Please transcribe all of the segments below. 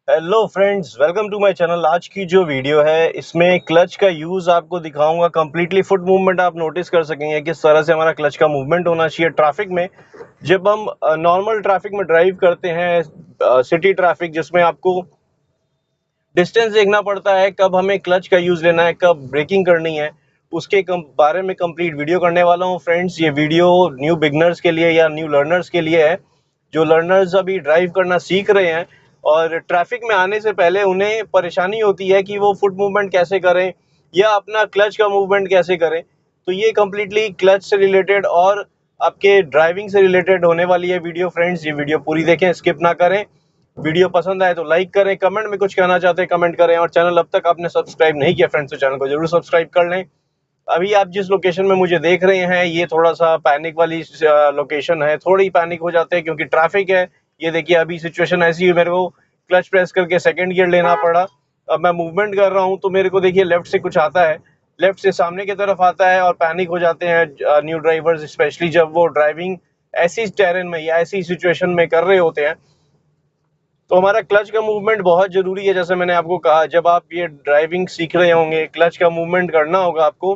Hello friends, welcome to my channel. आज की जो वीडियो है इसमें क्लच का यूज़ आपको दिखाऊंगा। कम्प्लीटली फुट मूवमेंट आप नोटिस कर सकेंगे किस तरह से हमारा क्लच का मूवमेंट होना चाहिए ट्रैफिक में। जब हम नॉर्मल ट्रैफिक में ड्राइव करते हैं, सिटी ट्रैफिक जिसमें आपको डिस्टेंस देखना पड़ता है, कब हमें क्लच का यूज़ लेना है, कब ब्रेकिंग करनी है, उसके बारे में कंप्लीट वीडियो करने वाला हूँ फ्रेंड्स। ये वीडियो न्यू बिगनर्स के लिए या न्यू लर्नर्स के लिए है, जो लर्नर्स अभी ड्राइव करना सीख रहे हैं और ट्रैफिक में आने से पहले उन्हें परेशानी होती है कि वो फुट मूवमेंट कैसे करें या अपना क्लच का मूवमेंट कैसे करें। तो ये कम्प्लीटली क्लच से रिलेटेड और आपके ड्राइविंग से रिलेटेड होने वाली है वीडियो फ्रेंड्स। ये वीडियो पूरी देखें, स्किप ना करें। वीडियो पसंद आए तो लाइक करें, कमेंट में कुछ कहना चाहते हैं कमेंट करें, और चैनल अब तक आपने सब्सक्राइब नहीं किया फ्रेंड्स तो चैनल को जरूर सब्सक्राइब कर लें। अभी आप जिस लोकेशन में मुझे देख रहे हैं ये थोड़ा सा पैनिक वाली लोकेशन है, थोड़ी पैनिक हो जाते हैं क्योंकि ट्रैफिक है। ये देखिए अभी सिचुएशन ऐसी है, मेरे को क्लच प्रेस करके सेकंड गियर लेना पड़ा। अब मैं मूवमेंट कर रहा हूँ तो मेरे को देखिए लेफ्ट से कुछ आता है, लेफ्ट से सामने की तरफ आता है और पैनिक हो जाते हैं न्यू ड्राइवर्स, स्पेशली जब वो ड्राइविंग ऐसी टेरेन में या ऐसी सिचुएशन में कर रहे होते हैं। तो हमारा क्लच का मूवमेंट बहुत ज़रूरी है। जैसे मैंने आपको कहा, जब आप ये ड्राइविंग सीख रहे होंगे, क्लच का मूवमेंट करना होगा आपको,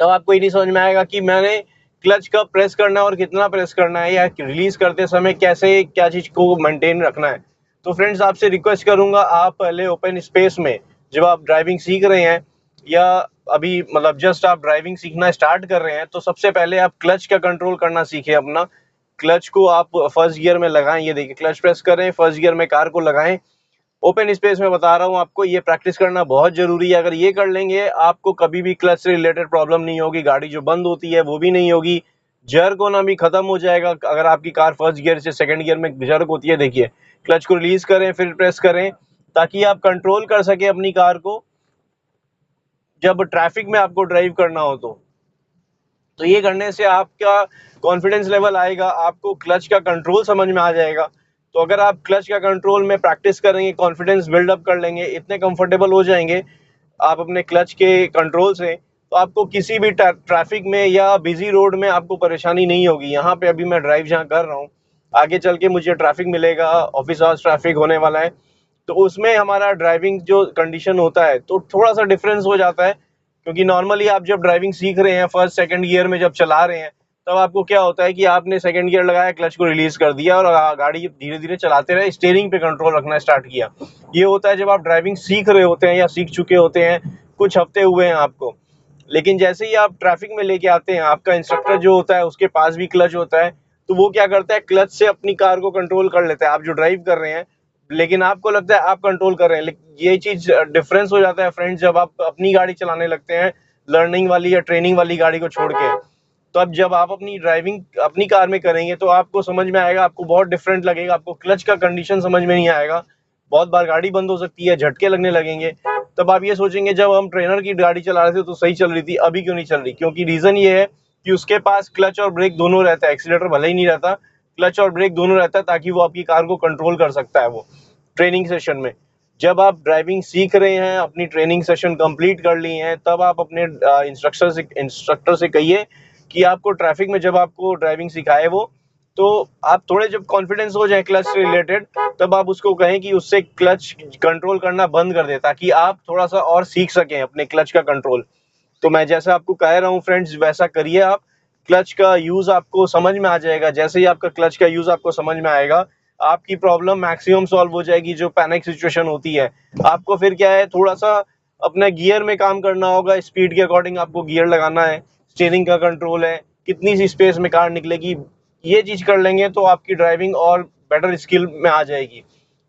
तब आपको ये नहीं समझ में आएगा कि मैंने क्लच कब प्रेस करना है और कितना प्रेस करना है, या रिलीज़ करते समय कैसे क्या चीज़ को मेंटेन रखना है। तो फ्रेंड्स आपसे रिक्वेस्ट करूँगा, आप पहले ओपन स्पेस में जब आप ड्राइविंग सीख रहे हैं या अभी मतलब जस्ट आप ड्राइविंग सीखना स्टार्ट कर रहे हैं, तो सबसे पहले आप क्लच का कंट्रोल करना सीखें अपना। क्लच को आप फर्स्ट गियर में लगाएं, ये देखिए क्लच प्रेस करें, फर्स्ट गियर में कार को लगाएं। ओपन स्पेस में बता रहा हूँ आपको, ये प्रैक्टिस करना बहुत जरूरी है। अगर ये कर लेंगे आपको कभी भी क्लच से रिलेटेड प्रॉब्लम नहीं होगी, गाड़ी जो बंद होती है वो भी नहीं होगी, जर्क होना भी खत्म हो जाएगा। अगर आपकी कार फर्स्ट गियर से सेकंड गियर में जर्क होती है, देखिए क्लच को रिलीज करें फिर प्रेस करें, ताकि आप कंट्रोल कर सके अपनी कार को जब ट्रैफिक में आपको ड्राइव करना हो। तो ये करने से आपका कॉन्फिडेंस लेवल आएगा, आपको क्लच का कंट्रोल समझ में आ जाएगा। तो अगर आप क्लच का कंट्रोल में प्रैक्टिस करेंगे, कॉन्फिडेंस बिल्डअप कर लेंगे, इतने कंफर्टेबल हो जाएंगे आप अपने क्लच के कंट्रोल से, तो आपको किसी भी ट्रैफिक में या बिजी रोड में आपको परेशानी नहीं होगी। यहाँ पे अभी मैं ड्राइव जहाँ कर रहा हूँ, आगे चल के मुझे ट्रैफिक मिलेगा, ऑफिस आवर्स ट्रैफिक होने वाला है, तो उसमें हमारा ड्राइविंग जो कंडीशन होता है तो थोड़ा सा डिफरेंस हो जाता है। क्योंकि नॉर्मली आप जब ड्राइविंग सीख रहे हैं, फर्स्ट सेकंड गियर में जब चला रहे हैं, तब आपको क्या होता है कि आपने सेकंड गियर लगाया, क्लच को रिलीज कर दिया और गाड़ी धीरे धीरे चलाते रहे, स्टीयरिंग पे कंट्रोल रखना स्टार्ट किया। ये होता है जब आप ड्राइविंग सीख रहे होते हैं या सीख चुके होते हैं, कुछ हफ्ते हुए हैं आपको। लेकिन जैसे ही आप ट्रैफिक में लेके आते हैं, आपका इंस्ट्रक्टर जो होता है उसके पास भी क्लच होता है, तो वो क्या करता है, क्लच से अपनी कार को कंट्रोल कर लेता है। आप जो ड्राइव कर रहे हैं लेकिन आपको लगता है आप कंट्रोल कर रहे हैं, लेकिन ये चीज डिफरेंस हो जाता है फ्रेंड्स जब आप अपनी गाड़ी चलाने लगते हैं, लर्निंग वाली या ट्रेनिंग वाली गाड़ी को छोड़ के। तो अब जब आप अपनी ड्राइविंग अपनी कार में करेंगे तो आपको समझ में आएगा, आपको बहुत डिफरेंट लगेगा, आपको क्लच का कंडीशन समझ में नहीं आएगा। बहुत बार गाड़ी बंद हो सकती है, झटके लगने लगेंगे, तब आप ये सोचेंगे जब हम ट्रेनर की गाड़ी चला रहे थे तो सही चल रही थी, अभी क्यों नहीं चल रही। क्योंकि रीजन ये है कि उसके पास क्लच और ब्रेक दोनों रहता है, एक्सीलेटर भले ही नहीं रहता, क्लच और ब्रेक दोनों रहता है, ताकि वो आपकी कार को कंट्रोल कर सकता है वो ट्रेनिंग सेशन में। जब आप ड्राइविंग सीख रहे हैं, अपनी ट्रेनिंग सेशन कंप्लीट कर ली हैं, तब आप अपने इंस्ट्रक्टर से कहिए कि आपको ट्रैफिक में जब आपको ड्राइविंग सिखाए वो, तो आप थोड़े जब कॉन्फिडेंस हो जाए क्लच से रिलेटेड, तब आप उसको कहें कि उससे क्लच कंट्रोल करना बंद कर दे, ताकि आप थोड़ा सा और सीख सकें अपने क्लच का कंट्रोल। तो मैं जैसा आपको कह रहा हूँ फ्रेंड्स, वैसा करिए आप। क्लच का यूज आपको समझ में आ जाएगा, जैसे ही आपका क्लच का यूज आपको समझ में आएगा, आपकी प्रॉब्लम मैक्सिमम सॉल्व हो जाएगी। जो पैनिक सिचुएशन होती है, आपको फिर क्या है, थोड़ा सा अपने गियर में काम करना होगा, स्पीड के अकॉर्डिंग आपको गियर लगाना है, स्टीयरिंग का कंट्रोल है, कितनी सी स्पेस में कार निकलेगी, ये चीज कर लेंगे तो आपकी ड्राइविंग और बेटर स्किल में आ जाएगी।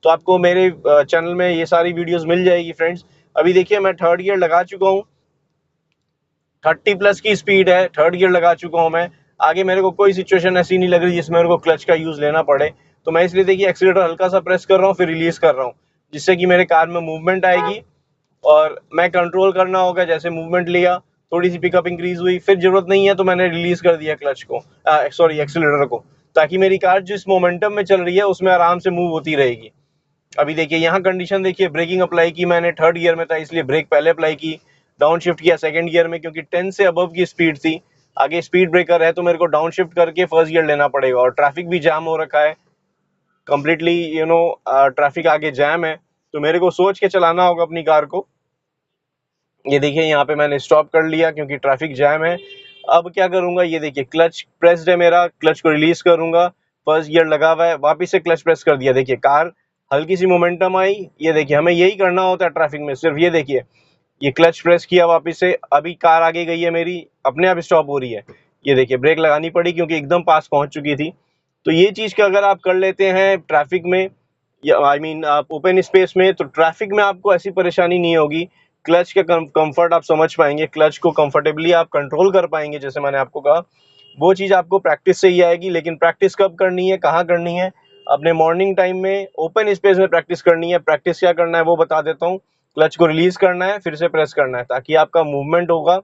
तो आपको मेरे चैनल में ये सारी वीडियोस मिल जाएगी फ्रेंड्स। अभी देखिए मैं थर्ड गियर लगा चुका हूँ, 30+ की स्पीड है, थर्ड गियर लगा चुका हूँ मैं। आगे मेरे को कोई सिचुएशन ऐसी नहीं लग रही जिसमें मेरे को क्लच का यूज लेना पड़े, तो मैं इसलिए देखिए एक्सीलेटर हल्का सा प्रेस कर रहा हूँ फिर रिलीज कर रहा हूँ, जिससे कि मेरे कार में मूवमेंट आएगी और मैं कंट्रोल करना होगा। जैसे मूवमेंट लिया, थोड़ी सी पिकअप इंक्रीज हुई, फिर जरूरत नहीं है तो मैंने रिलीज कर दिया क्लच को, सॉरी एक्सीलेटर को, ताकि मेरी कार जिस मोमेंटम में चल रही है उसमें आराम से मूव होती रहेगी। अभी देखिए यहाँ कंडीशन देखिए, ब्रेकिंग अप्लाई की मैंने, थर्ड गियर में था इसलिए ब्रेक पहले अप्लाई की, डाउन शिफ्ट किया सेकंड गियर में क्योंकि 10 से अबव की स्पीड थी, आगे स्पीड ब्रेकर है तो मेरे को डाउन शिफ्ट करके फर्स्ट गियर लेना पड़ेगा, और ट्रैफिक भी जाम हो रखा है। कम्प्लीटली ट्रैफिक आगे जैम है, तो मेरे को सोच के चलाना होगा अपनी कार को। ये देखिए यहाँ पे मैंने स्टॉप कर लिया क्योंकि ट्रैफिक जैम है। अब क्या करूंगा, ये देखिए क्लच प्रेस्ड है मेरा, क्लच को रिलीज करूंगा, फर्स्ट गियर लगा हुआ है, वापिस से क्लच प्रेस कर दिया, देखिए कार हल्की सी मोमेंटम आई। ये देखिए हमें यही करना होता है ट्रैफिक में, सिर्फ ये देखिए, ये क्लच प्रेस किया वापिस से, अभी कार आगे गई है मेरी, अपने आप स्टॉप हो रही है। ये देखिए ब्रेक लगानी पड़ी क्योंकि एकदम पास पहुंच चुकी थी। तो ये चीज का अगर आप कर लेते हैं ट्रैफिक में, या आई मीन आप ओपन स्पेस में, तो ट्रैफिक में आपको ऐसी परेशानी नहीं होगी। क्लच का कंफर्ट आप समझ पाएंगे, क्लच को कंफर्टेबली आप कंट्रोल कर पाएंगे, जैसे मैंने आपको कहा। वो चीज आपको प्रैक्टिस से ही आएगी, लेकिन प्रैक्टिस कब करनी है, कहाँ करनी है, अपने मॉर्निंग टाइम में ओपन स्पेस में प्रैक्टिस करनी है। प्रैक्टिस क्या करना है वो बता देता हूँ। क्लच को रिलीज करना है, फिर से प्रेस करना है, ताकि आपका मूवमेंट होगा,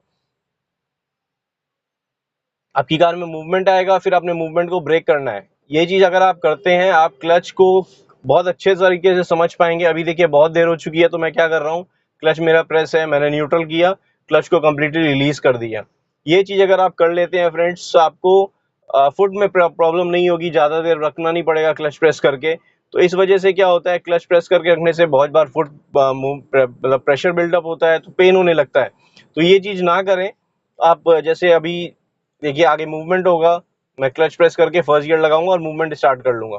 आपकी कार में मूवमेंट आएगा, फिर अपने मूवमेंट को ब्रेक करना है। ये चीज अगर आप करते हैं, आप क्लच को बहुत अच्छे तरीके से समझ पाएंगे। अभी देखिए बहुत देर हो चुकी है, तो मैं क्या कर रहा हूँ, क्लच मेरा प्रेस है, मैंने न्यूट्रल किया, क्लच को कम्प्लीटली रिलीज कर दिया। ये चीज अगर आप कर लेते हैं फ्रेंड्स, तो आपको फुट में प्रॉब्लम नहीं होगी, ज्यादा देर रखना नहीं पड़ेगा क्लच प्रेस करके। तो इस वजह से क्या होता है, क्लच प्रेस करके रखने से बहुत बार फुट मतलब प्रेशर बिल्डअप होता है, तो पेन होने लगता है। तो ये चीज ना करें आप। जैसे अभी देखिए आगे मूवमेंट होगा, मैं क्लच प्रेस करके फर्स्ट गियर लगाऊंगा और मूवमेंट स्टार्ट कर लूंगा।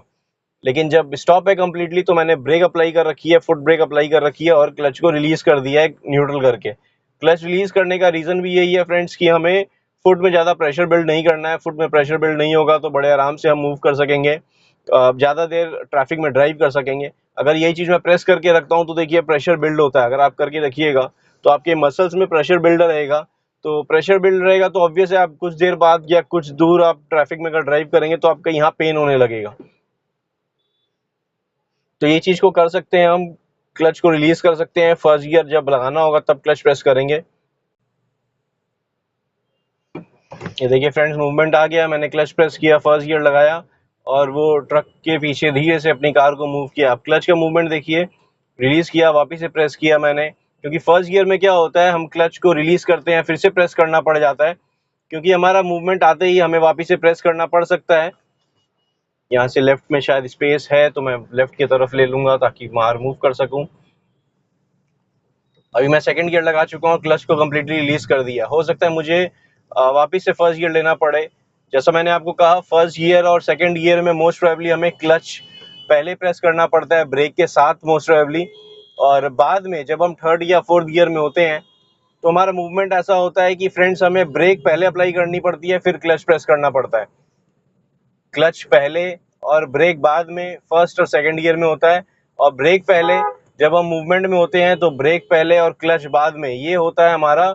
लेकिन जब स्टॉप है कम्प्लीटली, तो मैंने ब्रेक अप्लाई कर रखी है, फुट ब्रेक अप्लाई कर रखी है, और क्लच को रिलीज कर दिया है न्यूट्रल करके। क्लच रिलीज करने का रीजन भी यही है फ्रेंड्स, कि हमें फुट में ज्यादा प्रेशर बिल्ड नहीं करना है। फुट में प्रेशर बिल्ड नहीं होगा तो बड़े आराम से हम मूव कर सकेंगे, ज्यादा देर ट्रैफिक में ड्राइव कर सकेंगे। अगर यही चीज मैं प्रेस करके रखता हूँ, तो देखिए प्रेशर बिल्ड होता है। अगर आप करके रखिएगा तो आपके मसल्स में प्रेशर बिल्ड रहेगा, तो प्रेशर बिल्ड रहेगा तो ऑब्वियस है, आप कुछ देर बाद या कुछ दूर आप ट्रैफिक में अगर ड्राइव करेंगे तो आपका यहाँ पेन होने लगेगा। तो ये चीज को कर सकते हैं हम, क्लच को रिलीज कर सकते हैं, फर्स्ट गियर जब लगाना होगा तब क्लच प्रेस करेंगे। ये देखिए फ्रेंड्स, मूवमेंट आ गया, मैंने क्लच प्रेस किया, फर्स्ट गियर लगाया, और वो ट्रक के पीछे धीरे से अपनी कार को मूव किया। अब क्लच का मूवमेंट देखिए, रिलीज किया, वापस से प्रेस किया मैंने, क्योंकि फर्स्ट गियर में क्या होता है, हम क्लच को रिलीज करते हैं, फिर से प्रेस करना पड़ जाता है, क्योंकि हमारा मूवमेंट आते ही हमें वापस से प्रेस करना पड़ सकता है। यहाँ से लेफ्ट में शायद स्पेस है, तो मैं लेफ्ट की तरफ ले लूंगा ताकि बाहर मूव कर सकूं। अभी मैं सेकंड गियर लगा चुका हूँ, क्लच को कम्प्लीटली रिलीज कर दिया। हो सकता है मुझे वापस से फर्स्ट गियर लेना पड़े। जैसा मैंने आपको कहा, फर्स्ट गियर और सेकंड गियर में मोस्ट प्रोबेबली हमें क्लच पहले प्रेस करना पड़ता है ब्रेक के साथ मोस्ट प्रोबेबली, और बाद में जब हम थर्ड या फोर्थ गियर में होते हैं, तो हमारा मूवमेंट ऐसा होता है कि फ्रेंड्स हमें ब्रेक पहले अप्लाई करनी पड़ती है, फिर क्लच प्रेस करना पड़ता है। क्लच पहले और ब्रेक बाद में फर्स्ट और सेकंड गियर में होता है, और ब्रेक पहले जब हम मूवमेंट में होते हैं, तो ब्रेक पहले और क्लच बाद में। ये होता है हमारा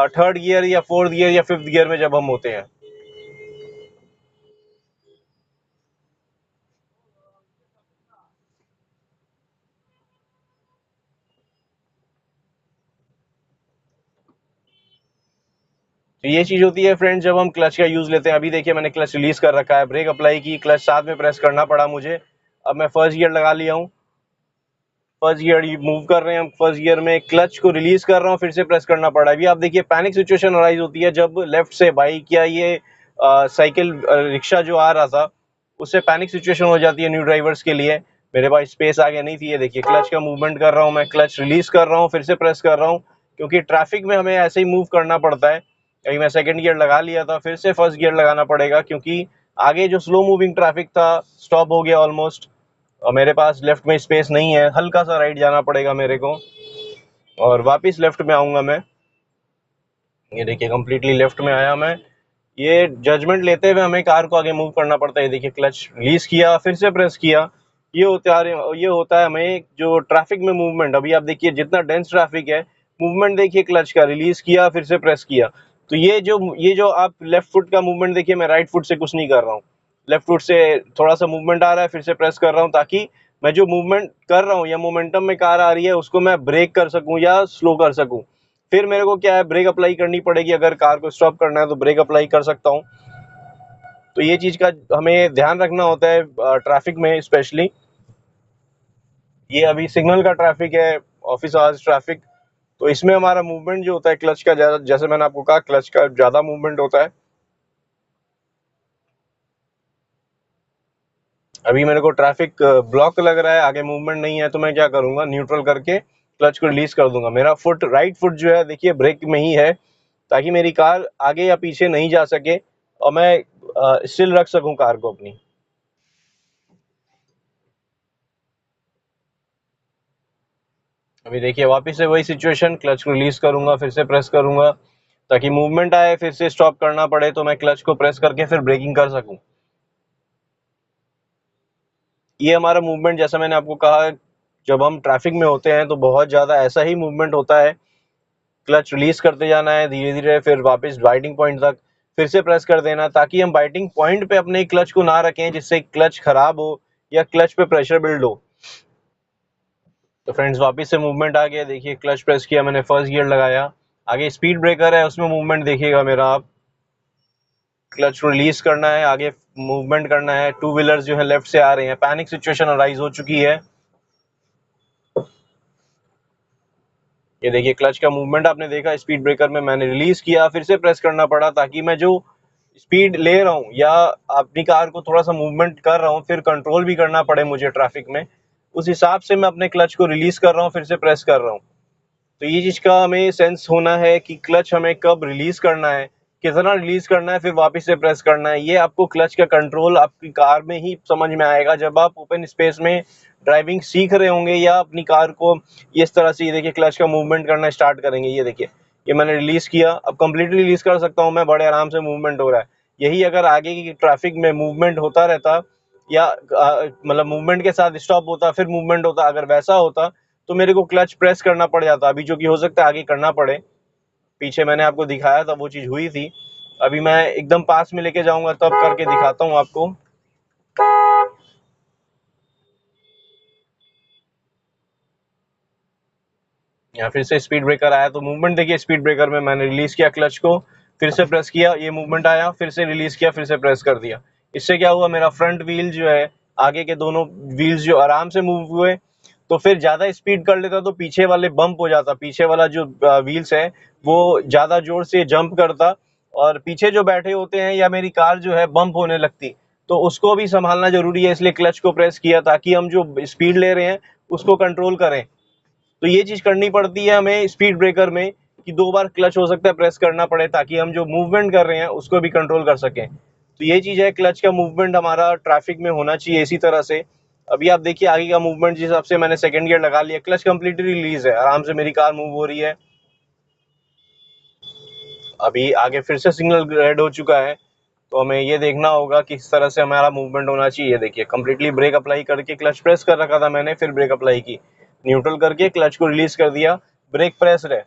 थर्ड गियर या फोर्थ गियर या फिफ्थ गियर में जब हम होते हैं। तो ये चीज होती है फ्रेंड्स जब हम क्लच का यूज लेते हैं। अभी देखिए मैंने क्लच रिलीज कर रखा है, ब्रेक अप्लाई की, क्लच साथ में प्रेस करना पड़ा मुझे। अब मैं फर्स्ट गियर लगा लिया हूँ, फर्स्ट गियर मूव कर रहे हैं हम, फर्स्ट गियर में क्लच को रिलीज कर रहा हूँ, फिर से प्रेस करना पड़ा। अभी आप देखिए पैनिक सिचुएशन अराइज होती है जब लेफ्ट से बाइक या ये साइकिल रिक्शा जो आ रहा था, उससे पैनिक सिचुएशन हो जाती है न्यू ड्राइवर्स के लिए। मेरे पास स्पेस आगे नहीं थी, ये देखिए क्लच का मूवमेंट कर रहा हूँ मैं, क्लच रिलीज कर रहा हूँ, फिर से प्रेस कर रहा हूँ, क्योंकि ट्रैफिक में हमें ऐसे ही मूव करना पड़ता है। अभी मैं सेकंड गियर लगा लिया था, फिर से फर्स्ट गियर लगाना पड़ेगा, क्योंकि आगे जो स्लो मूविंग ट्रैफिक था स्टॉप हो गया ऑलमोस्ट, और मेरे पास लेफ्ट में स्पेस नहीं है, हल्का सा राइट जाना पड़ेगा मेरे को, और वापस लेफ्ट में आऊंगा मैं। ये देखिए कंप्लीटली लेफ्ट में आया मैं। ये जजमेंट लेते हुए हमें कार को आगे मूव करना पड़ता है। देखिए क्लच रिलीज किया, फिर से प्रेस किया। ये होता है हमें जो ट्रैफिक में मूवमेंट। अभी आप देखिए जितना डेंस ट्रैफिक है, मूवमेंट देखिए क्लच का रिलीज किया, फिर से प्रेस किया। तो ये जो आप लेफ्ट फुट का मूवमेंट देखिए, मैं राइट फुट से कुछ नहीं कर रहा हूँ, लेफ्ट फुट से थोड़ा सा मूवमेंट आ रहा है, फिर से प्रेस कर रहा हूँ, ताकि मैं जो मूवमेंट कर रहा हूँ या मोमेंटम में कार आ रही है उसको मैं ब्रेक कर सकूं या स्लो कर सकूं। फिर मेरे को क्या है, ब्रेक अप्लाई करनी पड़ेगी, अगर कार को स्टॉप करना है तो ब्रेक अप्लाई कर सकता हूँ। तो ये चीज का हमें ध्यान रखना होता है ट्रैफिक में स्पेशली। ये अभी सिग्नल का ट्रैफिक है, ऑफिस आवर्स ट्रैफिक, तो इसमें हमारा मूवमेंट जो होता है क्लच का ज्यादा, जैसे मैंने आपको कहा क्लच का ज्यादा मूवमेंट होता है। अभी मेरे को ट्रैफिक ब्लॉक लग रहा है, आगे मूवमेंट नहीं है, तो मैं क्या करूंगा, न्यूट्रल करके क्लच को रिलीज कर दूंगा। मेरा फुट, राइट फुट जो है देखिए ब्रेक में ही है, ताकि मेरी कार आगे या पीछे नहीं जा सके और मैं स्टिल रख सकूं कार को अपनी। अभी देखिए वापस से वही सिचुएशन, क्लच को रिलीज करूंगा, फिर से प्रेस करूंगा, ताकि मूवमेंट आए, फिर से स्टॉप करना पड़े तो मैं क्लच को प्रेस करके फिर ब्रेकिंग कर सकूं। ये हमारा मूवमेंट, जैसा मैंने आपको कहा, जब हम ट्रैफिक में होते हैं तो बहुत ज़्यादा ऐसा ही मूवमेंट होता है। क्लच रिलीज करते जाना है धीरे धीरे, फिर वापस बाइटिंग पॉइंट तक फिर से प्रेस कर देना, ताकि हम बाइटिंग पॉइंट पे अपने क्लच को ना रखें जिससे क्लच खराब हो या क्लच पे प्रेशर बिल्ड हो। तो फ्रेंड्स वापस से मूवमेंट आ गया, देखिए क्लच प्रेस किया मैंने, फर्स्ट गियर लगाया, आगे स्पीड ब्रेकर है उसमें मूवमेंट देखिएगा मेरा आप। क्लच को रिलीज करना है, आगे मूवमेंट करना है, टू व्हीलर्स जो है लेफ्ट से आ रहे हैं, पैनिक सिचुएशन अराइज हो चुकी है। ये देखिए क्लच का मूवमेंट आपने देखा, स्पीड ब्रेकर में मैंने रिलीज किया, फिर से प्रेस करना पड़ा, ताकि मैं जो स्पीड ले रहा हूँ या अपनी कार को थोड़ा सा मूवमेंट कर रहा हूँ, फिर कंट्रोल भी करना पड़े मुझे ट्रैफिक में, उस हिसाब से मैं अपने क्लच को रिलीज कर रहा हूँ, फिर से प्रेस कर रहा हूँ। तो ये चीज का हमें सेंस होना है कि क्लच हमें कब रिलीज करना है, कितना रिलीज करना है, फिर वापस से प्रेस करना है। ये आपको क्लच का कंट्रोल आपकी कार में ही समझ में आएगा जब आप ओपन स्पेस में ड्राइविंग सीख रहे होंगे या अपनी कार को इस तरह से, ये देखिए क्लच का मूवमेंट करना स्टार्ट करेंगे। ये देखिए ये मैंने रिलीज किया, अब कंप्लीटली रिलीज कर सकता हूँ मैं, बड़े आराम से मूवमेंट हो रहा है। यही अगर आगे की ट्रैफिक में मूवमेंट होता रहता या मतलब मूवमेंट के साथ स्टॉप होता फिर मूवमेंट होता, अगर वैसा होता तो मेरे को क्लच प्रेस करना पड़ जाता अभी, जो कि हो सकता है आगे करना पड़े। पीछे मैंने आपको दिखाया था वो चीज हुई थी। अभी मैं एकदम पास में लेके जाऊंगा तब करके दिखाता हूँ आपको। यहाँ फिर से स्पीड ब्रेकर आया तो मूवमेंट देखिए, स्पीड ब्रेकर में मैंने रिलीज किया क्लच को, फिर से प्रेस किया, ये मूवमेंट आया, फिर से रिलीज किया, फिर से प्रेस कर दिया। इससे क्या हुआ, मेरा फ्रंट व्हील जो है, आगे के दोनों व्हील्स जो आराम से मूव हुए। तो फिर ज्यादा स्पीड कर लेता तो पीछे वाले बम्प हो जाता, पीछे वाला जो व्हील्स है वो ज्यादा जोर से जंप करता और पीछे जो बैठे होते हैं या मेरी कार जो है बम्प होने लगती। तो उसको भी संभालना जरूरी है, इसलिए क्लच को प्रेस किया ताकि हम जो स्पीड ले रहे हैं उसको कंट्रोल करें। तो ये चीज करनी पड़ती है हमें स्पीड ब्रेकर में, कि 2 बार क्लच हो सकता है प्रेस करना पड़े, ताकि हम जो मूवमेंट कर रहे हैं उसको भी कंट्रोल कर सकें। तो ये चीज है, क्लच का मूवमेंट हमारा ट्रैफिक में होना चाहिए इसी तरह से। अभी आप देखिए आगे का मूवमेंट, जिस हिसाब से मैंने सेकंड गियर लगा लिया, क्लच कंप्लीटली रिलीज है, आराम से मेरी कार मूव हो रही है। अभी आगे फिर से सिग्नल रेड हो चुका है, तो हमें ये देखना होगा कि किस तरह से हमारा मूवमेंट होना चाहिए। देखिए कंप्लीटली ब्रेक अप्लाई करके क्लच प्रेस कर रखा था मैंने, फिर ब्रेक अप्लाई की, न्यूट्रल करके क्लच को रिलीज कर दिया, ब्रेक प्रेस रहे।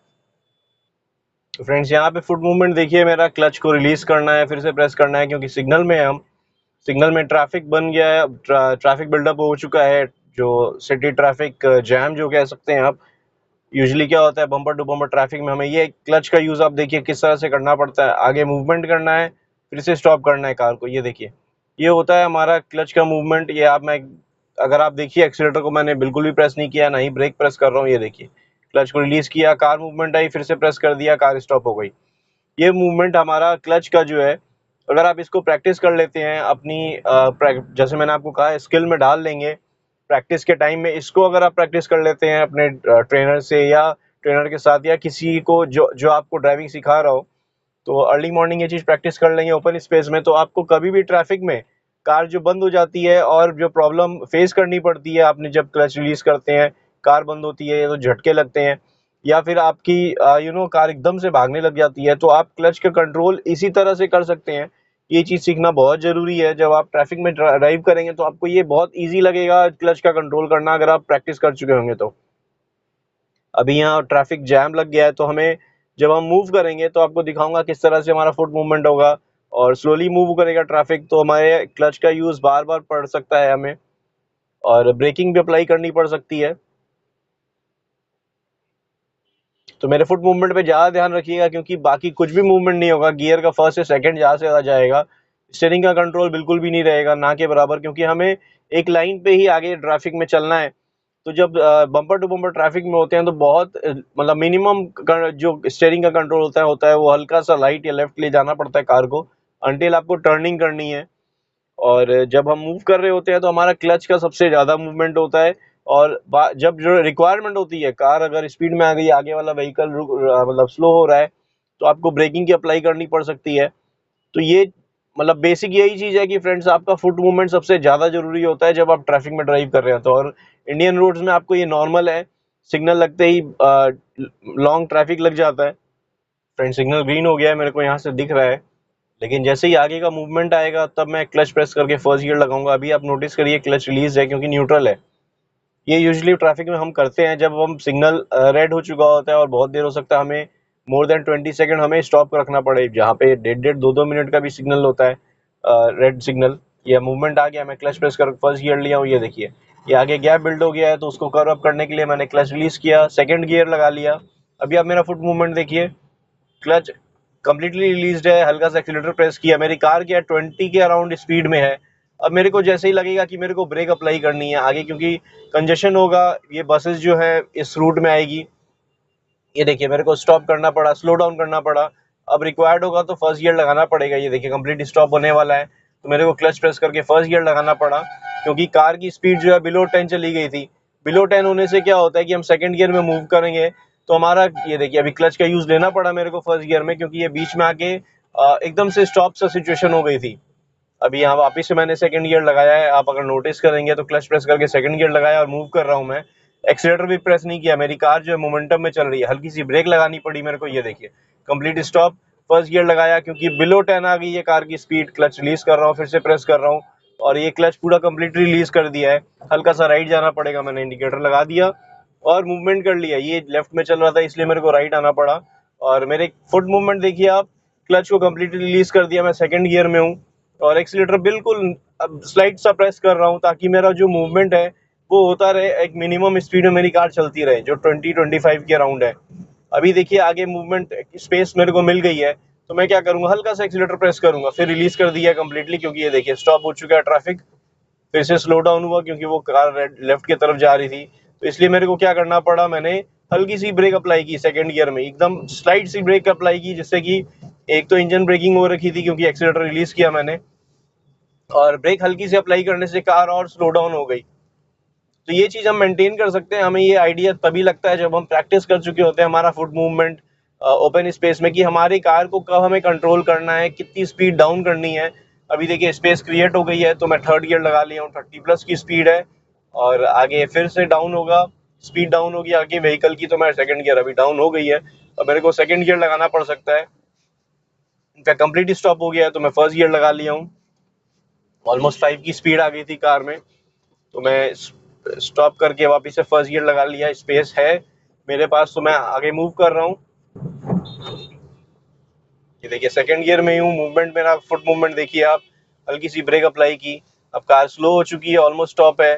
तो फ्रेंड्स यहाँ पे फुट मूवमेंट देखिए, मेरा क्लच को रिलीज करना है, फिर से प्रेस करना है, क्योंकि सिग्नल में हम, सिग्नल में ट्रैफिक बन गया है, ट्रैफिक बिल्डअप हो चुका है, जो सिटी ट्रैफिक जैम जो कह सकते हैं आप। यूजुअली क्या होता है, बम्पर टू बम्पर ट्रैफिक में हमें ये क्लच का यूज आप देखिए किस तरह से करना पड़ता है, आगे मूवमेंट करना है, फिर से स्टॉप करना है कार को। ये देखिए ये होता है हमारा क्लच का मूवमेंट। ये आप, मैं अगर आप देखिए एक्सीलेटर को मैंने बिल्कुल भी प्रेस नहीं किया, ना ही ब्रेक प्रेस कर रहा हूँ। ये देखिए क्लच को रिलीज किया, कार मूवमेंट आई, फिर से प्रेस कर दिया, कार स्टॉप हो गई। ये मूवमेंट हमारा क्लच का जो है, अगर आप इसको प्रैक्टिस कर लेते हैं अपनी जैसे मैंने आपको कहा स्किल में डाल लेंगे प्रैक्टिस के टाइम में, इसको अगर आप प्रैक्टिस कर लेते हैं अपने ट्रेनर से या ट्रेनर के साथ या किसी को जो जो आपको ड्राइविंग सिखा रहा हो, तो अर्ली मॉर्निंग ये चीज़ प्रैक्टिस कर लेंगे ओपन स्पेस में, तो आपको कभी भी ट्रैफिक में कार जो बंद हो जाती है और जो प्रॉब्लम फेस करनी पड़ती है, आपने जब क्लच रिलीज करते हैं कार बंद होती है या तो झटके लगते हैं या फिर आपकी कार एकदम से भागने लग जाती है, तो आप क्लच का कंट्रोल इसी तरह से कर सकते हैं। ये चीज़ सीखना बहुत ज़रूरी है। जब आप ट्रैफिक में ड्राइव करेंगे तो आपको ये बहुत ईजी लगेगा क्लच का कंट्रोल करना, अगर आप प्रैक्टिस कर चुके होंगे तो। अभी यहाँ ट्रैफिक जैम लग गया है, तो हमें जब हम मूव करेंगे तो आपको दिखाऊंगा किस तरह से हमारा फुट मूवमेंट होगा, और स्लोली मूव करेगा ट्रैफिक तो हमारे क्लच का यूज़ बार बार पड़ सकता है हमें, और ब्रेकिंग भी अप्लाई करनी पड़ सकती है। तो मेरे फुट मूवमेंट पे ज़्यादा ध्यान रखिएगा, क्योंकि बाकी कुछ भी मूवमेंट नहीं होगा, गियर का फर्स्ट से सेकंड ज़्यादा से ज़्यादा जाएगा, स्टीयरिंग का कंट्रोल बिल्कुल भी नहीं रहेगा ना के बराबर, क्योंकि हमें एक लाइन पे ही आगे ट्रैफिक में चलना है। तो जब बम्पर टू बम्पर ट्रैफिक में होते हैं तो बहुत मतलब मिनिमम जो स्टीयरिंग का कंट्रोल होता है वो हल्का सा राइट या लेफ्ट ले जाना पड़ता है कार को, अंटिल आपको टर्निंग करनी है। और जब हम मूव कर रहे होते हैं तो हमारा क्लच का सबसे ज़्यादा मूवमेंट होता है। और जब जो रिक्वायरमेंट होती है, कार अगर स्पीड में आ गई, आगे वाला व्हीकल मतलब स्लो हो रहा है, तो आपको ब्रेकिंग की अप्लाई करनी पड़ सकती है। तो ये मतलब बेसिक यही चीज़ है कि फ्रेंड्स, आपका फुट मूवमेंट सबसे ज़्यादा ज़रूरी होता है जब आप ट्रैफिक में ड्राइव कर रहे हैं। तो और इंडियन रोड्स में आपको ये नॉर्मल है, सिग्नल लगते ही लॉन्ग ट्रैफिक लग जाता है। फ्रेंड, सिग्नल ग्रीन हो गया है, मेरे को यहाँ से दिख रहा है, लेकिन जैसे ही आगे का मूवमेंट आएगा तब मैं क्लच प्रेस करके फर्स्ट गियर लगाऊंगा। अभी आप नोटिस करिए क्लच रिलीज है क्योंकि न्यूट्रल है। ये यूजुअली ट्रैफिक में हम करते हैं जब हम सिग्नल रेड हो चुका होता है और बहुत देर हो सकता है, हमें मोर देन 20 सेकंड हमें स्टॉप रखना पड़े, जहाँ पे 1.5-2 मिनट का भी सिग्नल होता है, रेड सिग्नल। या मूवमेंट आ गया, मैं क्लच प्रेस कर फर्स्ट गियर लिया हूँ, ये देखिए ये आगे गैप बिल्ड हो गया है, तो उसको कवर अप करने के लिए मैंने क्लच रिलीज किया, सेकंड गियर लगा लिया। अभी आप मेरा फुट मूवमेंट देखिए, क्लच कंप्लीटली रिलीज्ड है, हल्का सा एक्सीलरेटर प्रेस किया, मेरी कार क्या 20 के अराउंड स्पीड में है। अब मेरे को जैसे ही लगेगा कि मेरे को ब्रेक अप्लाई करनी है आगे, क्योंकि कंजेशन होगा, ये बसेस जो है इस रूट में आएगी, ये देखिए मेरे को स्टॉप करना पड़ा, स्लो डाउन करना पड़ा। अब रिक्वायर्ड होगा तो फर्स्ट गियर लगाना पड़ेगा, ये देखिए कंप्लीट स्टॉप होने वाला है, तो मेरे को क्लच प्रेस करके फर्स्ट गियर लगाना पड़ा, क्योंकि कार की स्पीड जो है बिलो 10 चली गई थी। बिलो 10 होने से क्या होता है कि हम सेकंड गियर में मूव करेंगे तो हमारा, ये देखिए अभी क्लच का यूज लेना पड़ा मेरे को फर्स्ट गियर में, क्योंकि ये बीच में आके एकदम से स्टॉप सा सिचुएशन हो गई थी। अभी यहाँ वापस से मैंने सेकंड गियर लगाया है, आप अगर नोटिस करेंगे तो क्लच प्रेस करके सेकंड गियर लगाया और मूव कर रहा हूँ मैं। एक्सीलेटर भी प्रेस नहीं किया, मेरी कार जो है मोमेंटम में चल रही है, हल्की सी ब्रेक लगानी पड़ी मेरे को, ये देखिए कंप्लीट स्टॉप, फर्स्ट गियर लगाया क्योंकि बिलो 10 आ गई है कार की स्पीड, क्लच रिलीज कर रहा हूँ, फिर से प्रेस कर रहा हूँ और ये क्लच पूरा कंप्लीटली रिलीज कर दिया है। हल्का सा राइट जाना पड़ेगा, मैंने इंडिकेटर लगा दिया और मूवमेंट कर लिया। ये लेफ्ट में चल रहा था इसलिए मेरे को राइट आना पड़ा। और मेरे फुट मूवमेंट देखिए आप, क्लच को कंप्लीटली रिलीज कर दिया, मैं सेकंड गियर में हूँ और एक्सीलेटर बिल्कुल अब स्लाइड सा प्रेस कर रहा हूँ ताकि मेरा जो मूवमेंट है वो होता रहे, एक मिनिमम स्पीड में मेरी कार चलती रहे जो 20-25 के अराउंड है। अभी देखिए आगे मूवमेंट स्पेस मेरे को मिल गई है, तो मैं क्या करूंगा, हल्का सा एक्सीलेटर प्रेस करूंगा, फिर रिलीज कर दिया कंप्लीटली, क्योंकि ये देखिए स्टॉप हो चुका है ट्रैफिक। फिर से स्लो डाउन हुआ क्योंकि वो कार लेफ्ट की तरफ जा रही थी, तो इसलिए मेरे को क्या करना पड़ा, मैंने हल्की सी ब्रेक अप्लाई की सेकंड गियर में, एकदम स्लाइड सी ब्रेक अप्लाई की, जिससे कि एक तो इंजन ब्रेकिंग हो रखी थी क्योंकि एक्सीलेटर रिलीज किया मैंने, और ब्रेक हल्की से अप्लाई करने से कार और स्लो डाउन हो गई। तो ये चीज़ हम मेंटेन कर सकते हैं। हमें ये आइडिया तभी लगता है जब हम प्रैक्टिस कर चुके होते हैं हमारा फुट मूवमेंट ओपन स्पेस में, कि हमारी कार को कब हमें कंट्रोल करना है, कितनी स्पीड डाउन करनी है। अभी देखिए स्पेस क्रिएट हो गई है, तो मैं थर्ड गियर लगा लिया हूँ, 30+ की स्पीड है, और आगे फिर से डाउन होगा, स्पीड डाउन होगी आगे व्हीकल की, तो मैं सेकंड गियर अभी डाउन हो गई है, अब मेरे को सेकंड गियर लगाना पड़ सकता है। इनका कंप्लीट स्टॉप हो गया है तो मैं फर्स्ट गियर लगा लिया हूँ। ऑलमोस्ट 5 की स्पीड आ गई थी कार में, तो मैं स्टॉप करके वापस से फर्स्ट गियर लगा लिया, स्पेस है मेरे पास, तो मैं आगे मूव कर रहा हूँ। ये देखिए सेकंड गियर में हूँ, मूवमेंट मेरा फुट मूवमेंट देखिए आप, हल्की सी ब्रेक अप्लाई की, अब कार स्लो हो चुकी है, ऑलमोस्ट स्टॉप है,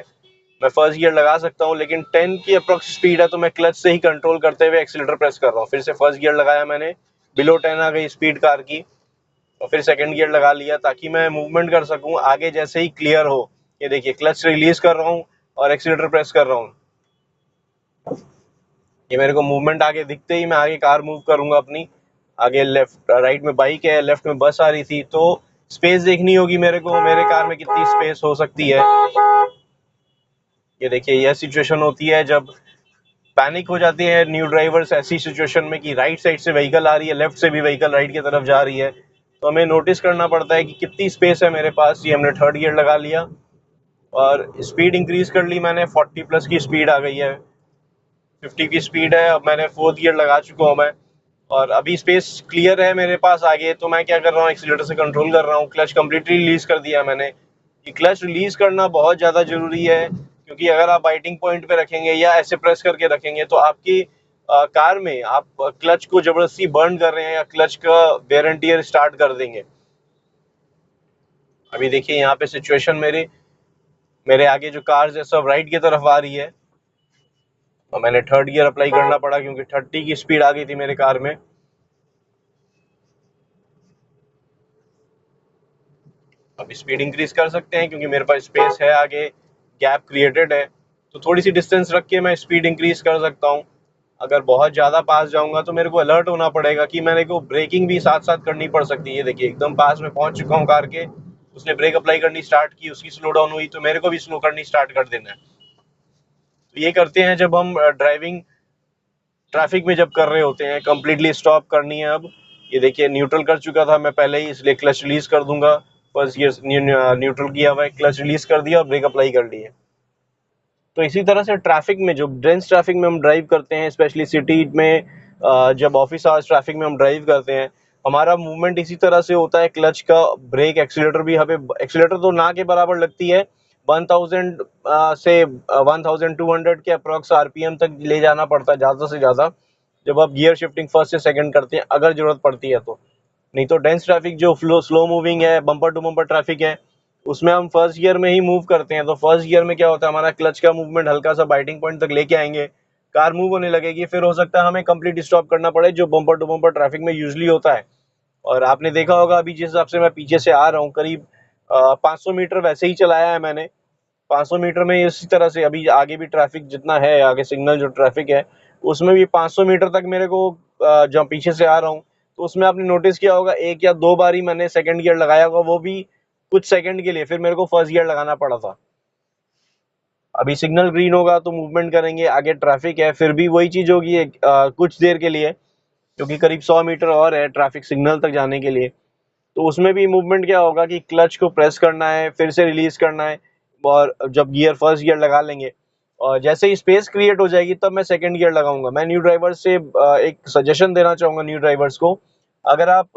मैं फर्स्ट गियर लगा सकता हूँ, लेकिन 10 की अप्रोक्स स्पीड है, तो मैं क्लच से ही कंट्रोल करते हुए एक्सीलेटर प्रेस कर रहा हूँ। फिर से फर्स्ट गियर लगाया मैंने, बिलो 10 आ गई स्पीड कार की, और फिर सेकंड गियर लगा लिया ताकि मैं मूवमेंट कर सकूं आगे जैसे ही क्लियर हो। ये देखिए क्लच रिलीज कर रहा हूँ और एक्सीलेटर प्रेस कर रहा हूँ, ये मेरे को मूवमेंट आगे दिखते ही मैं आगे कार मूव करूंगा अपनी। आगे लेफ्ट राइट में बाइक है, लेफ्ट में बस आ रही थी, तो स्पेस देखनी होगी मेरे को, मेरे कार में कितनी स्पेस हो सकती है। ये देखिए यह सिचुएशन होती है जब पैनिक हो जाती है न्यू ड्राइवर्स ऐसी सिचुएशन में कि राइट साइड से व्हीकल आ रही है, लेफ्ट से भी व्हीकल राइट की तरफ जा रही है, तो हमें नोटिस करना पड़ता है कि कितनी स्पेस है मेरे पास। ये हमने थर्ड गियर लगा लिया और स्पीड इंक्रीज कर ली मैंने, 40+ की स्पीड आ गई है, 50 की स्पीड है, अब मैंने फोर्थ गियर लगा चुका हूँ मैं, और अभी स्पेस क्लियर है मेरे पास आगे, तो मैं क्या कर रहा हूँ, एक्सीलेटर से कंट्रोल कर रहा हूँ, क्लच कंप्लीटली रिलीज कर दिया मैंने। ये क्लच रिलीज करना बहुत ज़्यादा जरूरी है, क्योंकि अगर आप बाइटिंग पॉइंट पे रखेंगे या ऐसे प्रेस करके रखेंगे तो आपकी कार में आप क्लच को जबरदस्ती बर्न कर रहे हैं या क्लच का वेयर एंड टियर स्टार्ट कर देंगे। अभी देखिए यहाँ पे सिचुएशन मेरे आगे जो कार्स है सब राइट की तरफ आ रही है, और मैंने थर्ड गियर अप्लाई करना पड़ा क्योंकि 30 की स्पीड आ गई थी मेरे कार में। अब स्पीड इंक्रीज कर सकते हैं क्योंकि मेरे पास स्पेस है, आगे गैप क्रिएटेड है, तो थोड़ी सी डिस्टेंस रख के मैं स्पीड इंक्रीज कर सकता हूँ। अगर बहुत ज़्यादा पास जाऊंगा तो मेरे को अलर्ट होना पड़ेगा कि मेरे को ब्रेकिंग भी साथ साथ करनी पड़ सकती है। देखिए एकदम पास में पहुंच चुका हूँ कार के, उसने ब्रेक अप्लाई करनी स्टार्ट की, उसकी स्लो डाउन हुई तो मेरे को भी स्लो करनी स्टार्ट कर देना है। तो ये करते हैं जब हम ड्राइविंग ट्रैफिक में जब कर रहे होते हैं। कंप्लीटली स्टॉप करनी है अब। ये देखिए न्यूट्रल कर चुका था मैं पहले ही, इसलिए क्लच रिलीज कर दूंगा। फर्स्ट गियर न्यूट्रल किया हुआ है, क्लच रिलीज कर दिया और ब्रेक अप्लाई कर लिए। तो इसी तरह से ट्रैफिक में, जो डेंस ट्रैफिक में हम ड्राइव करते हैं, स्पेशली सिटी में, जब ऑफिस आवर्स ट्रैफिक में हम ड्राइव करते हैं, हमारा मूवमेंट इसी तरह से होता है। क्लच का, ब्रेक, एक्सीलेटर भी, यहाँ पे एक्सीलेटर तो ना के बराबर लगती है। 1000 से 1200 के अप्रॉक्स आरपीएम तक ले जाना पड़ता है ज़्यादा से ज़्यादा, जब आप गियर शिफ्टिंग फर्स्ट से सेकंड करते हैं, अगर जरूरत पड़ती है तो। नहीं तो डेंस ट्रैफिक जो स्लो मूविंग है, बम्पर टू बम्पर ट्रैफिक है, उसमें हम फर्स्ट गियर में ही मूव करते हैं। तो फर्स्ट गियर में क्या होता है, हमारा क्लच का मूवमेंट हल्का सा बाइटिंग पॉइंट तक लेके आएंगे, कार मूव होने लगेगी, फिर हो सकता है हमें कंप्लीट स्टॉप करना पड़े, जो बम्पर टू बम्पर ट्रैफिक में यूजली होता है। और आपने देखा होगा अभी जिस हिसाब से मैं पीछे से आ रहा हूँ, करीब 500 मीटर वैसे ही चलाया है मैंने। 500 मीटर में इसी तरह से, अभी आगे भी ट्रैफिक जितना है, आगे सिग्नल जो ट्रैफिक है, उसमें भी 500 मीटर तक मेरे को, जब पीछे से आ रहा हूँ, तो उसमें आपने नोटिस किया होगा 1 या 2 बार ही मैंने सेकंड गियर लगाया होगा, वो भी कुछ सेकंड के लिए, फिर मेरे को फर्स्ट गियर लगाना पड़ा था। अभी सिग्नल ग्रीन होगा तो मूवमेंट करेंगे, आगे ट्रैफिक है, फिर भी वही चीज होगी कुछ देर के लिए, क्योंकि करीब 100 मीटर और है ट्रैफिक सिग्नल तक जाने के लिए। तो उसमें भी मूवमेंट क्या होगा कि क्लच को प्रेस करना है, फिर से रिलीज करना है, और जब गियर फर्स्ट गियर लगा लेंगे और जैसे ही स्पेस क्रिएट हो जाएगी तब मैं सेकंड गियर लगाऊंगा। मैं न्यू ड्राइवर्स से एक सजेशन देना चाहूंगा, न्यू ड्राइवर्स को, अगर आप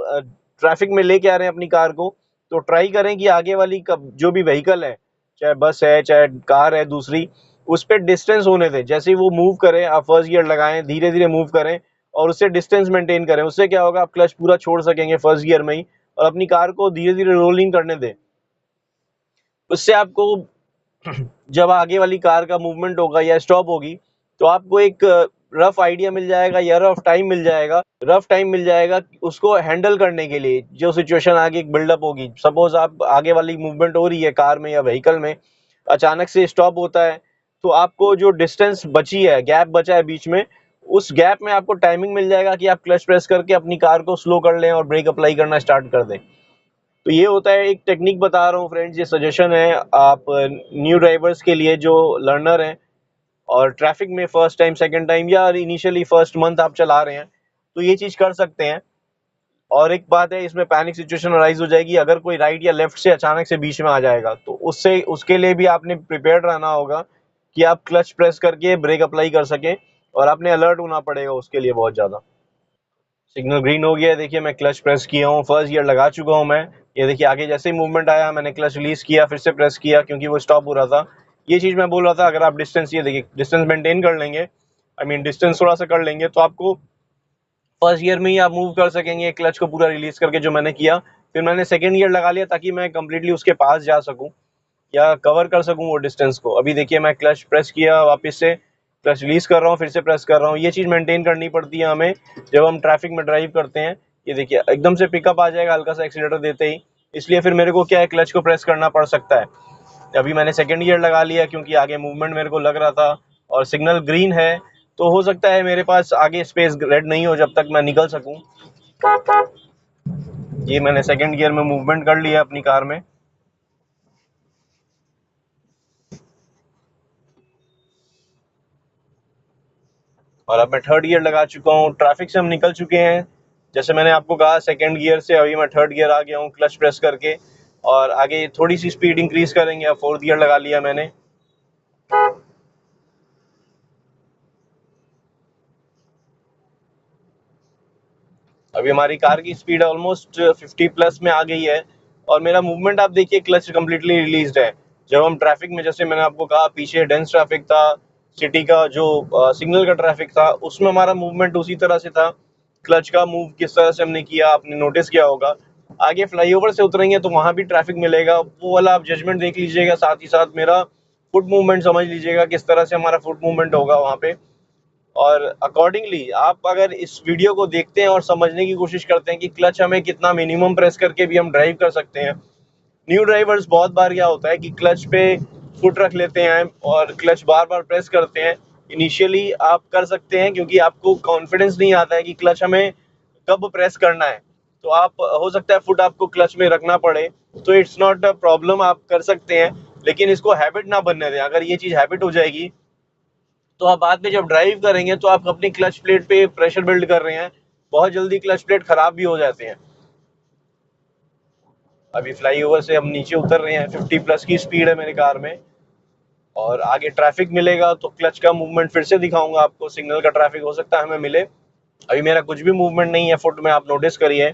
ट्रैफिक में लेके आ रहे हैं अपनी कार को, तो ट्राई करें कि आगे वाली जो भी व्हीकल है, चाहे बस है चाहे कार है दूसरी, उस पर डिस्टेंस होने दें। जैसे ही वो मूव करे, आप फर्स्ट गियर लगाएं, धीरे धीरे मूव करें और उससे डिस्टेंस मेंटेन करें। उससे क्या होगा, आप क्लच पूरा छोड़ सकेंगे फर्स्ट गियर में ही और अपनी कार को धीरे धीरे रोलिंग करने दें। उससे आपको जब आगे वाली कार का मूवमेंट होगा या स्टॉप होगी, तो आपको एक रफ आइडिया मिल जाएगा या रफ टाइम मिल जाएगा उसको हैंडल करने के लिए, जो सिचुएशन आगे बिल्डअप होगी। सपोज आप आगे वाली मूवमेंट हो रही है कार में या व्हीकल में, अचानक से स्टॉप होता है, तो आपको जो डिस्टेंस बची है, गैप बचा है बीच में, उस गैप में आपको टाइमिंग मिल जाएगा कि आप क्लच प्रेस करके अपनी कार को स्लो कर लें और ब्रेक अप्लाई करना स्टार्ट कर दें। तो ये होता है, एक टेक्निक बता रहा हूँ फ्रेंड्स, ये सजेशन है आप न्यू ड्राइवर्स के लिए जो लर्नर हैं और ट्रैफिक में फर्स्ट टाइम, सेकंड टाइम या इनिशियली फर्स्ट मंथ आप चला रहे हैं, तो ये चीज कर सकते हैं। और एक बात है, इसमें पैनिक सिचुएशन अराइज हो जाएगी अगर कोई राइट या लेफ्ट से अचानक से बीच में आ जाएगा, तो उससे, उसके लिए भी आपने प्रिपेयर्ड रहना होगा कि आप क्लच प्रेस करके ब्रेक अप्लाई कर सकें, और आपने अलर्ट होना पड़ेगा उसके लिए बहुत ज्यादा। सिग्नल ग्रीन हो गया है, देखिए मैं क्लच प्रेस किया हूँ, फर्स्ट गियर लगा चुका हूँ मैं। ये देखिए आगे जैसे ही मूवमेंट आया, मैंने क्लच रिलीज किया, फिर से प्रेस किया क्योंकि वो स्टॉप हो रहा था। ये चीज मैं बोल रहा था, अगर आप डिस्टेंस, ये देखिए डिस्टेंस मेंटेन कर लेंगे, आई मीन डिस्टेंस थोड़ा सा कर लेंगे, तो आपको फर्स्ट गियर में ही आप मूव कर सकेंगे क्लच को पूरा रिलीज करके, जो मैंने किया। फिर मैंने सेकेंड गियर लगा लिया ताकि मैं कंप्लीटली उसके पास जा सकूँ या कवर कर सकूं वो डिस्टेंस को। अभी देखिए मैं क्लच प्रेस किया, वापस से क्लच रिलीज कर रहा हूँ, फिर से प्रेस कर रहा हूँ। ये चीज मेंटेन करनी पड़ती है हमें जब हम ट्रैफिक में ड्राइव करते हैं। ये देखिए एकदम से पिकअप आ जाएगा हल्का सा एक्सीलेटर देते ही, इसलिए फिर मेरे को क्या है, क्लच को प्रेस करना पड़ सकता है। अभी मैंने सेकेंड गियर लगा लिया क्योंकि आगे मूवमेंट मेरे को लग रहा था और सिग्नल ग्रीन है, तो हो सकता है मेरे पास आगे स्पेस रेड नहीं हो जब तक मैं निकल सकूं। ये मैंने सेकेंड गियर में मूवमेंट कर लिया अपनी कार में, और अब मैं थर्ड गियर लगा चुका हूँ। ट्रैफिक से हम निकल चुके हैं, जैसे मैंने आपको कहा सेकंड गियर से अभी मैं थर्ड गियर आ गया हूँ क्लच प्रेस करके, और आगे थोड़ी सी स्पीड इंक्रीज करेंगे। अब फोर्थ गियर लगा लिया मैंने। अभी हमारी कार की स्पीड ऑलमोस्ट 50 प्लस में आ गई है, और मेरा मूवमेंट आप देखिए, क्लच कम्प्लीटली रिलीज है। जब हम ट्रैफिक में, जैसे मैंने आपको कहा पीछे डेंस ट्रैफिक था, सिटी का जो सिग्नल का ट्रैफिक था, उसमें हमारा मूवमेंट उसी तरह से था। क्लच का मूव किस तरह से हमने किया आपने नोटिस किया होगा। आगे फ्लाईओवर से उतरेंगे तो वहां भी ट्रैफिक मिलेगा, वो वाला आप जजमेंट देख लीजिएगा, साथ ही साथ मेरा फुट मूवमेंट समझ लीजिएगा किस तरह से हमारा फुट मूवमेंट होगा वहां पे। और अकॉर्डिंगली आप अगर इस वीडियो को देखते हैं और समझने की कोशिश करते हैं कि क्लच हमें कितना मिनिमम प्रेस करके भी हम ड्राइव कर सकते हैं। न्यू ड्राइवर्स बहुत बार क्या होता है कि क्लच पे फुट रख लेते हैं और क्लच बार बार प्रेस करते हैं। इनिशियली आप कर सकते हैं क्योंकि आपको कॉन्फिडेंस नहीं आता है कि क्लच हमें कब प्रेस करना है। तो आप हो सकता है फुट आपको क्लच में रखना पड़े, तो इट्स नॉट अ प्रॉब्लम, आप कर सकते हैं, लेकिन इसको हैबिट ना बनने दें। अगर ये चीज़ हैबिट हो जाएगी तो आप बाद में जब ड्राइव करेंगे तो आप अपनी क्लच प्लेट पे प्रेशर बिल्ड कर रहे हैं, बहुत जल्दी क्लच प्लेट खराब भी हो जाते हैं। अभी फ्लाईओवर से हम नीचे उतर रहे हैं, 50 प्लस की स्पीड है मेरी कार में, और आगे ट्रैफिक मिलेगा तो क्लच का मूवमेंट फिर से दिखाऊंगा आपको। सिग्नल का ट्रैफिक हो सकता है हमें मिले, अभी मेरा कुछ भी मूवमेंट नहीं है फुट में, आप नोटिस करिए।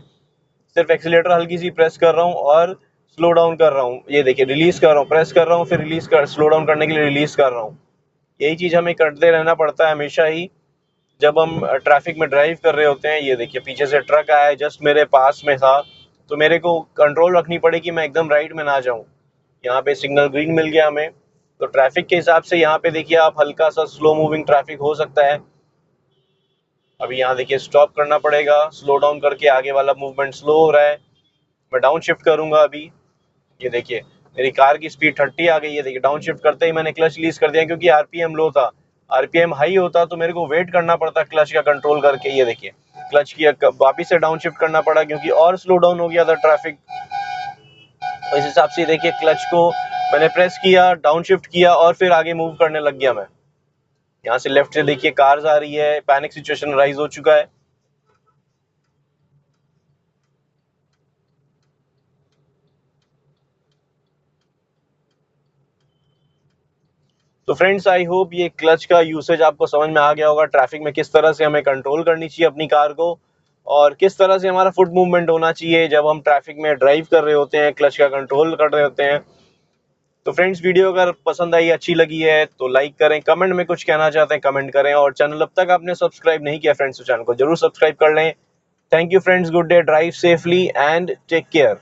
सिर्फ एक्सीलेटर हल्की सी प्रेस कर रहा हूँ और स्लो डाउन कर रहा हूँ, ये देखिए रिलीज कर रहा हूँ, प्रेस कर रहा हूँ, फिर रिलीज कर, स्लो डाउन करने के लिए रिलीज कर रहा हूँ। यही चीज़ हमें करते रहना पड़ता है हमेशा ही जब हम ट्रैफिक में ड्राइव कर रहे होते हैं। ये देखिए पीछे से ट्रक आया है, जस्ट मेरे पास में था, तो मेरे को कंट्रोल रखनी पड़ेगी मैं एकदम राइट में ना जाऊं। यहाँ पे सिग्नल ग्रीन मिल गया हमें, तो ट्रैफिक के हिसाब से यहाँ पे देखिए आप हल्का सा स्लो मूविंग ट्रैफिक हो सकता है। अभी यहाँ देखिए स्टॉप करना पड़ेगा, स्लो डाउन करके आगे वाला मूवमेंट स्लो हो रहा है। मैं डाउन शिफ्ट करूंगा अभी, ये देखिए मेरी कार की स्पीड 30 आ गई है। देखिए डाउन शिफ्ट करते ही मैंने क्लच रिलीज कर दिया क्योंकि आरपीएम लो था। आरपीएम हाई होता तो मेरे को वेट करना पड़ता क्लच का कंट्रोल करके। ये देखिए क्लच की वापिस से डाउन शिफ्ट करना पड़ा क्योंकि और स्लो डाउन हो गया था ट्रैफिक। तो इस हिसाब से देखिए क्लच को मैंने प्रेस किया, डाउन शिफ्ट किया और फिर आगे मूव करने लग गया मैं। यहाँ से लेफ्ट से देखिए कार्स आ रही है, पैनिक सिचुएशन राइज हो चुका है। तो फ्रेंड्स आई होप ये क्लच का यूसेज आपको समझ में आ गया होगा, ट्रैफिक में किस तरह से हमें कंट्रोल करनी चाहिए अपनी कार को, और किस तरह से हमारा फुट मूवमेंट होना चाहिए जब हम ट्रैफिक में ड्राइव कर रहे होते हैं, क्लच का कंट्रोल कर रहे होते हैं। तो फ्रेंड्स वीडियो अगर पसंद आई, अच्छी लगी है तो लाइक करें, कमेंट में कुछ कहना चाहते हैं कमेंट करें, और चैनल अब तक आपने सब्सक्राइब नहीं किया फ्रेंड्स तो चैनल को जरूर सब्सक्राइब कर लें। Thank you friends, good day, drive safely and take care.